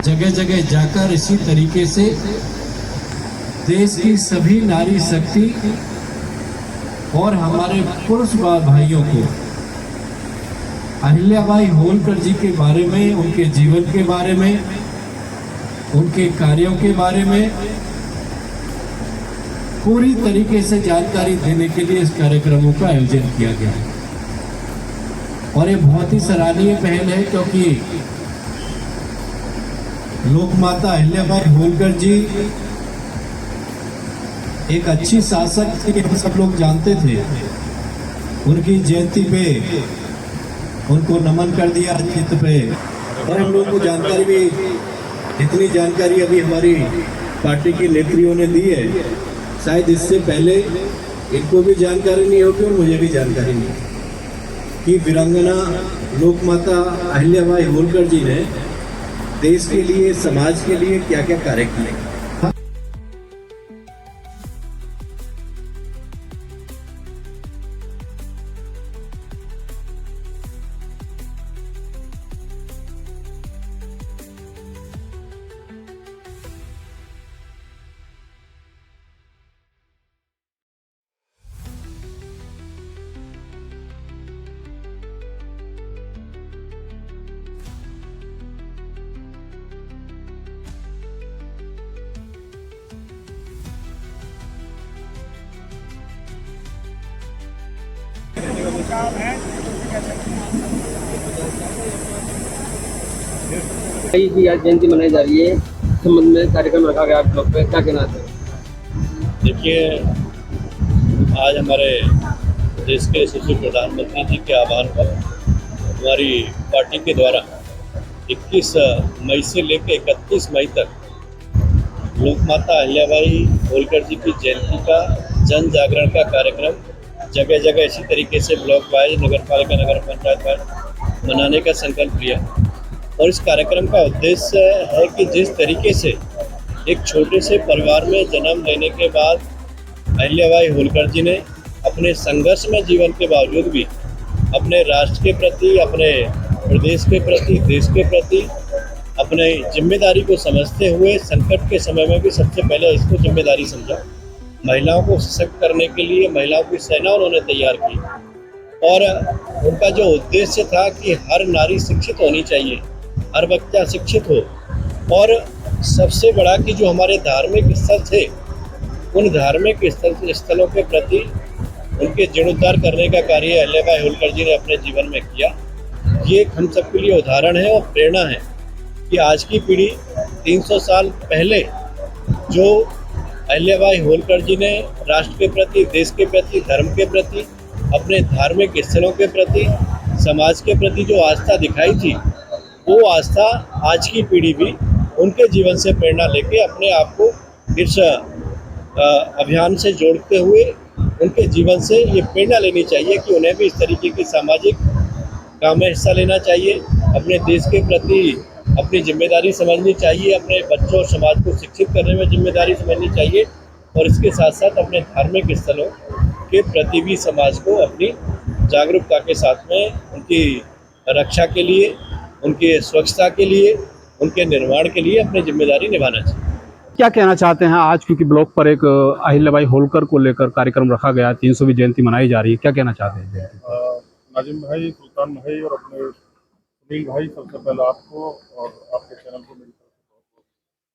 जगह जगह जाकर इसी तरीके से देश की सभी नारी शक्ति और हमारे पुरुष भाइयों को अहिल्याबाई होलकर जी के बारे में, उनके जीवन के बारे में, उनके कार्यों के बारे में पूरी तरीके से जानकारी देने के लिए इस कार्यक्रमों का आयोजन किया गया है। और ये बहुत ही सराहनीय पहल है, क्योंकि लोकमाता अहिल्याबाई होलकर जी एक अच्छी शासक थी, हम सब लोग जानते थे। उनकी जयंती पे उनको नमन कर दिया चित्र पे, और हम लोगों को जानकारी भी, इतनी जानकारी अभी हमारी पार्टी की नेत्रियों ने दी है, शायद इससे पहले इनको भी जानकारी नहीं होगी और मुझे भी जानकारी नहीं कि वीरांगना लोकमाता अहिल्याबाई होलकर जी ने देश के लिए, समाज के लिए क्या क्या कार्य किए। जी आज जयंती मनाई जा रही है, इस संबंध में कार्यक्रम रखा गया, आप लोग पे क्या कहना है? देखिए, आज हमारे देश के यशस्वी प्रधानमंत्री जी के आह्वान पर हमारी पार्टी के द्वारा 21 मई से लेकर 31 मई तक लोकमाता अहिल्याबाई होलकर जी की जयंती का जन जागरण का कार्यक्रम जगह जगह इसी तरीके से ब्लॉक वाइज, नगर पालिका, नगर पंचायत वाइज मनाने का संकल्प लिया। और इस कार्यक्रम का उद्देश्य है कि जिस तरीके से एक छोटे से परिवार में जन्म लेने के बाद अहिल्याबाई होलकर जी ने अपने संघर्ष में जीवन के बावजूद भी अपने राष्ट्र के प्रति, अपने प्रदेश के प्रति, देश के प्रति अपने जिम्मेदारी को समझते हुए संकट के समय में भी सबसे पहले इसको जिम्मेदारी समझा। महिलाओं को सशक्त करने के लिए महिलाओं की सेना उन्होंने तैयार की, और उनका जो उद्देश्य था कि हर नारी शिक्षित होनी चाहिए, हर बच्चा शिक्षित हो, और सबसे बड़ा कि जो हमारे धार्मिक स्थल थे उन धार्मिक स्थलों के प्रति उनके जीर्णोद्धार करने का कार्य अहिल्याबाई होलकर जी ने अपने जीवन में किया। ये हम सबके लिए उदाहरण है और प्रेरणा है कि आज की पीढ़ी 300 साल पहले जो अहिल्याबाई होलकर जी ने राष्ट्र के प्रति, देश के प्रति, धर्म के प्रति, अपने धार्मिक स्थलों के प्रति, समाज के प्रति जो आस्था दिखाई थी, वो आस्था आज की पीढ़ी भी उनके जीवन से प्रेरणा लेके अपने आप को इस अभियान से जोड़ते हुए उनके जीवन से ये प्रेरणा लेनी चाहिए कि उन्हें भी इस तरीके की सामाजिक काम में हिस्सा लेना चाहिए, अपने देश के प्रति अपनी जिम्मेदारी समझनी चाहिए, अपने बच्चों और समाज को शिक्षित करने में जिम्मेदारी समझनी चाहिए, और इसके साथ साथ अपने धार्मिक स्थलों के प्रति भी समाज को अपनी जागरूकता के साथ में उनकी रक्षा के लिए, उनके स्वच्छता के लिए, उनके निर्माण के लिए अपनी जिम्मेदारी निभाना चाहिए। क्या कहना चाहते हैं आज, क्योंकि ब्लॉक पर एक अहिल्याबाई होलकर को लेकर कार्यक्रम रखा गया, 300वीं जयंती मनाई जा रही है, क्या कहना चाहते हैं? नाजिम भाई, सुल्तान भाई और अपने सुनील भाई, सबसे पहले आपको और आपके चैनल को मेरी तरफ से बहुत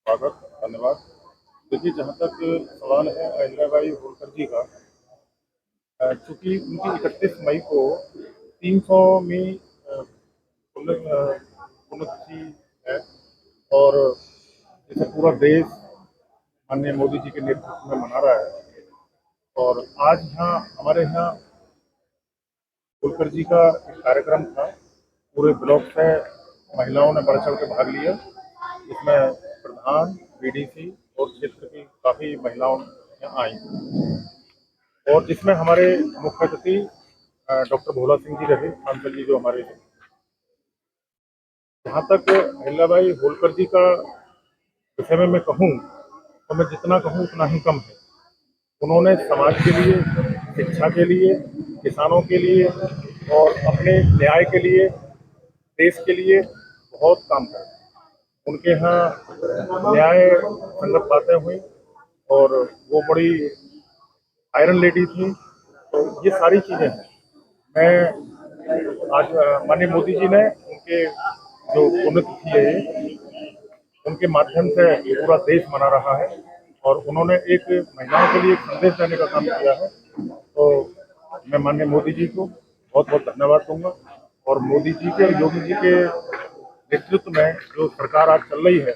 स्वागत, धन्यवाद। देखिए, जहाँ तक सवाल है अहिल्याबाई होलकर जी का, चूँकि उनकी 31 मई को 300वीं पुण्यतिथि है, और जिसे पूरा देश माननीय मोदी जी के नेतृत्व में मना रहा है, और आज यहाँ हमारे यहाँ होलकर जी का एक कार्यक्रम था, पूरे ब्लॉक से महिलाओं ने बढ़ चढ़ के भाग लिया, जिसमें प्रधान, बीडीसी और क्षेत्र की काफ़ी महिलाओं आई, और जिसमें हमारे मुख्य अतिथि डॉक्टर भोला सिंह जी रहे, सांसद जी जो हमारे थे। जहाँ तक अहिल्याबाई होलकर जी का विषय में मैं कहूँ तो मैं जितना कहूँ उतना ही कम है। उन्होंने समाज के लिए, शिक्षा के लिए, किसानों के लिए और अपने न्याय के लिए, देश के लिए बहुत काम करा। उनके यहाँ न्याय संगत बातें हुई और वो बड़ी आयरन लेडी थी। तो ये सारी चीज़ें हैं। मैं आज माननीय मोदी जी ने उनके जो पुण्यतिथि है ये, उनके माध्यम से पूरा देश मना रहा है और उन्होंने एक महिलाओं के लिए एक संदेश देने का काम किया है। तो मैं माननीय मोदी जी को बहुत बहुत धन्यवाद दूंगा और मोदी जी के और योगी जी के नेतृत्व में जो सरकार आज चल रही है,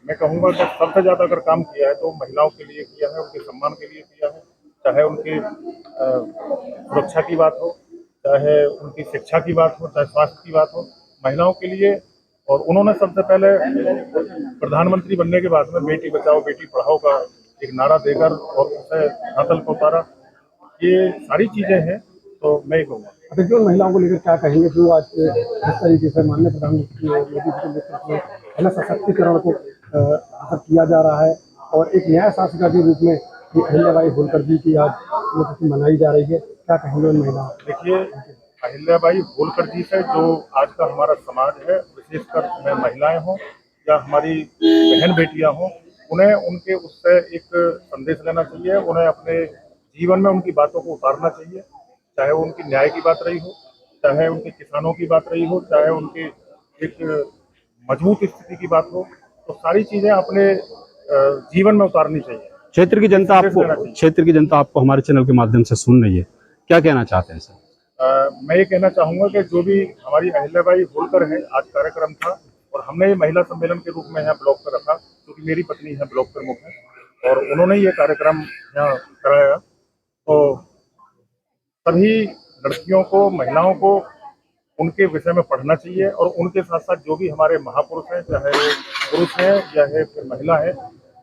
मैं कहूँगा कि सबसे ज़्यादा अगर काम किया है तो महिलाओं के लिए किया है, उनके सम्मान के लिए किया है। चाहे उनकी सुरक्षा की बात हो, चाहे उनकी शिक्षा की बात हो, चाहे स्वास्थ्य की बात हो, महिलाओं के लिए। और उन्होंने सबसे पहले प्रधानमंत्री बनने के बाद में बेटी बचाओ बेटी पढ़ाओ का एक नारा देकर और उसे धरातल पर उतारा। ये सारी चीज़ें हैं। तो मैं ये कहूँगा देखिए उन महिलाओं को लेकर क्या कहेंगे जो आज जिस तरीके से माननीय प्रधानमंत्री और मोदी जी के नेतृत्व में महिला सशक्तिकरण को किया जा रहा है और एक न्याय शासिका के रूप में अहिल्याबाई होलकर जी की आज पुण्यतिथि मनाई जा रही है, क्या कहेंगे उन महिलाओं? देखिए, अहिल्याबाई होलकर जी से जो आज का हमारा समाज है, विशेषकर महिलाएं हों या हमारी बहन बेटियां हों, उन्हें उनके उससे एक संदेश लेना चाहिए। उन्हें अपने जीवन में उनकी बातों को उतारना चाहिए, चाहे वो उनकी न्याय की बात रही हो, चाहे उनके किसानों की बात रही हो, चाहे उनकी एक मजबूत स्थिति की बात हो। तो सारी चीज़ें अपने जीवन में उतारनी चाहिए। क्षेत्र की जनता आपको हमारे चैनल के माध्यम से सुन रही है, क्या कहना चाहते हैं सर? मैं ये कहना चाहूँगा कि जो भी हमारी अहिल्याबाई होलकर है, आज कार्यक्रम था और हमने ये महिला सम्मेलन के रूप में यहाँ ब्लॉक पर रखा, क्योंकि मेरी पत्नी यहाँ ब्लॉक प्रमुख है और उन्होंने ये कार्यक्रम यहाँ कराया। तो सभी लड़कियों को, महिलाओं को उनके विषय में पढ़ना चाहिए और उनके साथ साथ जो भी हमारे महापुरुष हैं, चाहे वो पुरुष हैं या फिर महिला है,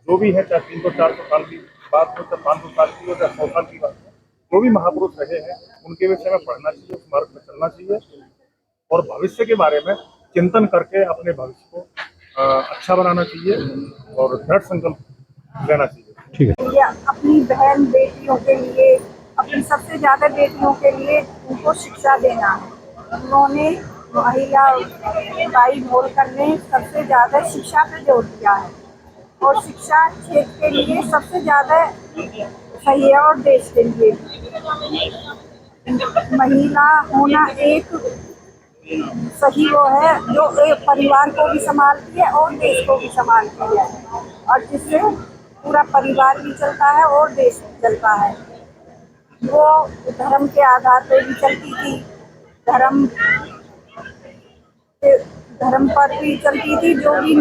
जो भी है, चाहे 300-400 साल की बात हो, चाहे 500 साल की हो, चाहे 100 साल की बात हो, जो भी महापुरुष रहे हैं उनके विषय में पढ़ना चाहिए, उस मार्ग में चलना चाहिए और भविष्य के बारे में चिंतन करके अपने भविष्य को अच्छा बनाना चाहिए और दृढ़ संकल्प लेना चाहिए। ठीक है। अपनी बहन बेटियों के लिए, अपनी सबसे ज्यादा बेटियों के लिए उनको शिक्षा देना है। उन्होंने अहिल्याबाई होलकर ने सबसे ज्यादा शिक्षा पे जोर दिया है और शिक्षा क्षेत्र के लिए सबसे ज्यादा सही है और देश के लिए महिला होना एक सही वो है जो एक परिवार को भी संभालती है और देश को भी संभालती है और जिससे पूरा परिवार भी चलता है और देश भी चलता है। वो धर्म के आधार पर भी चलती थी, धर्म पर भी चलती थी, जो भी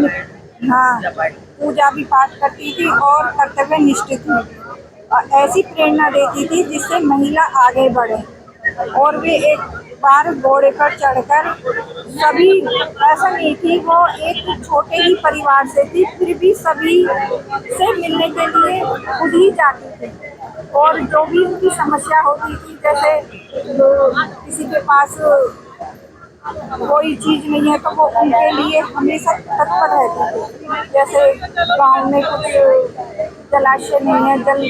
पूजा भी पाठ करती थी और कर्तव्य निष्ठ थी और ऐसी प्रेरणा देती थी जिससे महिला आगे बढ़े। और वे एक बार घोड़े पर चढ़कर सभी, ऐसा नहीं थी, वो एक छोटे ही परिवार से थी, फिर भी सभी से मिलने के लिए खुद ही जाती थी और जो भी उनकी समस्या होती थी, जैसे किसी के पास कोई चीज़ नहीं है तो वो उनके लिए हमेशा तत्पर रहती थी। जैसे गांव में कुछ जलाशय नहीं है, जल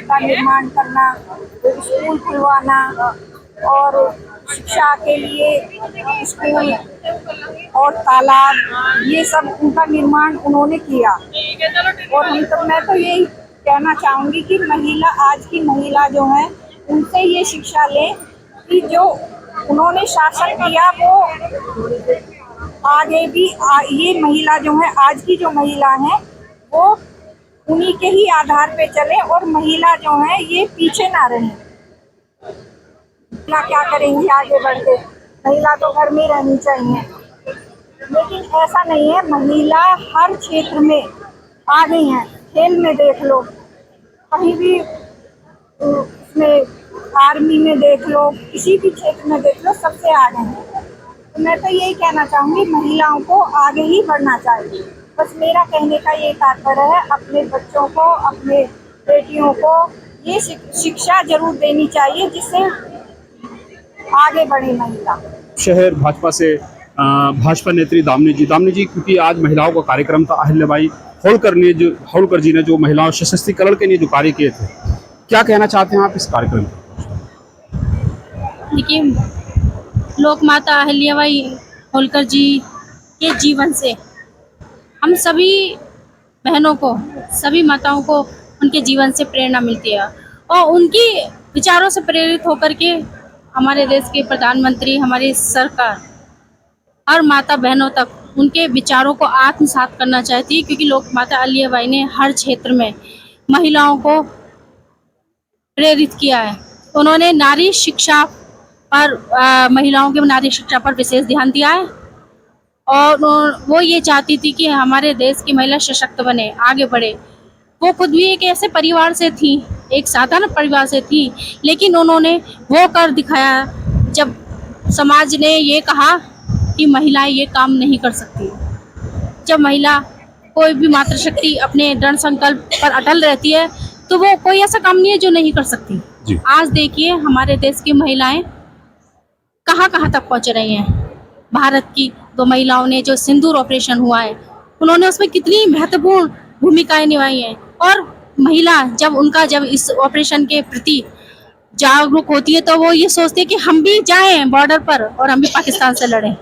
का निर्माण करना, स्कूल खुलवाना और शिक्षा के लिए स्कूल और तालाब, ये सब उनका निर्माण उन्होंने किया। और मैं तो यही कहना चाहूँगी कि महिला, आज की महिला जो है, उनसे ये शिक्षा लें कि जो उन्होंने शासन किया वो आगे भी ये महिला जो है, आज की जो महिला है, वो उन्हीं के ही आधार पे चले और महिला जो है ये पीछे ना रहे। महिला क्या करेंगी आगे बढ़ के? महिला तो घर में रहनी चाहिए, लेकिन ऐसा नहीं है। महिला हर क्षेत्र में आ गई हैं। खेल में देख लो, कहीं भी उसमें, आर्मी में देख लो, किसी भी क्षेत्र में देख लो, सबसे आगे हैं। तो मैं तो यही कहना चाहूँगी, महिलाओं को आगे ही बढ़ना चाहिए। बस मेरा कहने का ये तात्पर्य है, अपने बच्चों को, अपने बेटियों को ये शिक्षा जरूर देनी चाहिए जिससे आगे बढ़े महिला। शहर भाजपा से भाजपा नेत्री दामिनी जी, क्योंकि आज महिलाओं का कार्यक्रम था, अहिल्याबाई होलकर जी ने जो महिलाओं सशक्तिकरण के लिए जो कार्य किए थे, क्या कहना चाहते हैं आप इस कार्यक्रम में? देखिए, लोक माता अहिल्याबाई होलकर जी के जीवन से हम सभी बहनों को, सभी माताओं को उनके जीवन से प्रेरणा मिलती है और उनकी विचारों से प्रेरित होकर के हमारे देश के प्रधानमंत्री, हमारी सरकार हर माता बहनों तक उनके विचारों को आत्मसात करना चाहती है, क्योंकि लोक माता अहिल्याबाई ने हर क्षेत्र में महिलाओं को प्रेरित किया है। उन्होंने नारी शिक्षा पर महिलाओं के नारी शिक्षा पर विशेष ध्यान दिया है और वो ये चाहती थी कि हमारे देश की महिला सशक्त बने, आगे बढ़े। वो खुद भी एक ऐसे परिवार से थी, एक साधारण परिवार से थी, लेकिन उन्होंने वो कर दिखाया जब समाज ने ये कहा कि महिलाएं ये काम नहीं कर सकती। जब महिला कोई भी मातृशक्ति अपने दृढ़ संकल्प पर अटल रहती है तो वो कोई ऐसा काम नहीं है जो नहीं कर सकती। जी। आज देखिए हमारे देश की महिलाएं कहाँ कहाँ तक पहुँच रही हैं। भारत की 2 महिलाओं ने जो सिंदूर ऑपरेशन हुआ है, उन्होंने उसमें कितनी महत्वपूर्ण भूमिकाएं निभाई हैं। और महिला जब इस ऑपरेशन के प्रति जागरूक होती है तो वो ये सोचती है कि हम भी जाएं बॉर्डर पर और हम भी पाकिस्तान से लड़ें।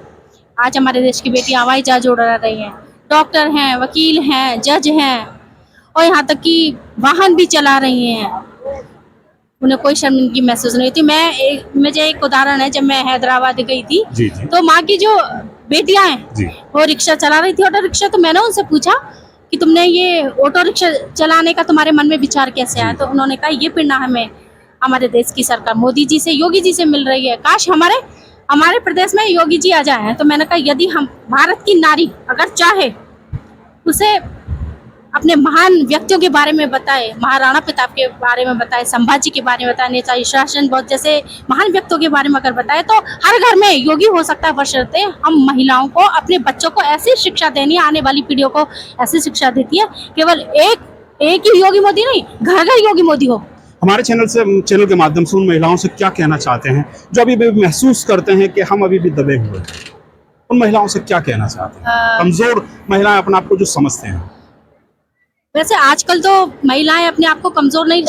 आज हमारे देश की बेटियां हवाई जहाज उड़ा रही हैं, डॉक्टर हैं, वकील हैं, जज हैं और यहाँ तक कि वाहन भी चला रही हैं। उन्हें कोई शर्मिंदगी महसूस नहीं होती। मुझे एक उदाहरण है, जब मैं हैदराबाद गई थी जी जी तो माँ की जो बेटियां जी। हैं वो रिक्शा चला रही थी, ऑटो रिक्शा। तो मैंने उनसे पूछा कि तुमने ये ऑटो रिक्शा चलाने का तुम्हारे मन में विचार कैसे आया? तो उन्होंने कहा ये प्रेरणा हमें हमारे देश की सरकार मोदी जी से, योगी जी से मिल रही है। काश हमारे प्रदेश में योगी जी आ जाए। तो मैंने कहा यदि हम भारत की नारी अगर चाहे उसे अपने महान व्यक्तियों के बारे में बताए, महाराणा प्रताप के बारे में बताए, संभाजी के बारे में बताए, नेताजी सुभाष बोस जैसे महान व्यक्तियों के बारे में अगर बताए तो हर घर में योगी हो सकता है। बशर्ते हम महिलाओं को, अपने बच्चों को ऐसी शिक्षा देनी है, आने वाली पीढ़ियों को ऐसी शिक्षा देती है, केवल एक ही योगी मोदी नहीं, घर घर योगी मोदी हो। हमारे चैनल के माध्यम से उन महिलाओं से क्या कहना चाहते हैं जो अभी भी महसूस करते हैं कि हम अभी भी दबे हुए हैं? उन महिलाओं से क्या कहना चाहते हैं, कमजोर महिलाएं अपने आप को जो समझते हैं? वैसे आजकल तो महिलाएं अपने आप को कमजोर नहीं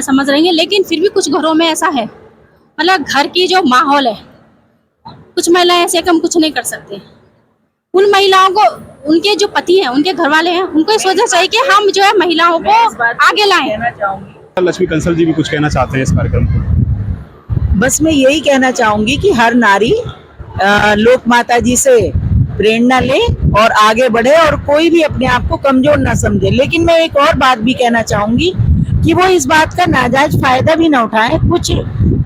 समझ रही हैं, लेकिन फिर भी कुछ घरों में ऐसा है, मतलब घर की जो माहौल है, कुछ महिलाएं ऐसे कि हम कुछ नहीं कर सकते। उन महिलाओं को, उनके जो पति हैं, उनके घर वाले हैं, उनको ये सोचना चाहिए कि हम जो है महिलाओं को आगे लाएं। लक्ष्मी कंसल जी भी कुछ कहना चाहते हैं इस कार्यक्रम को। बस मैं यही कहना चाहूंगी कि हर नारी लोक माता जी से प्रेरणा ले और आगे बढ़े और कोई भी अपने आप को कमजोर ना समझे। लेकिन मैं एक और बात भी कहना चाहूंगी कि वो इस बात का नाजायज फायदा भी ना उठाएं। कुछ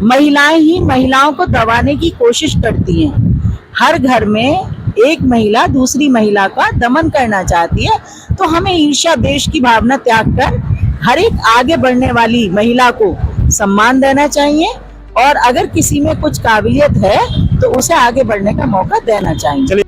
महिलाएं ही महिलाओं को दबाने की कोशिश करती हैं। हर घर में एक महिला दूसरी महिला का दमन करना चाहती है, तो हमें ईर्ष्या द्वेष की भावना त्याग कर हर एक आगे बढ़ने वाली महिला को सम्मान देना चाहिए और अगर किसी में कुछ काबिलियत है तो उसे आगे बढ़ने का मौका देना चाहिए।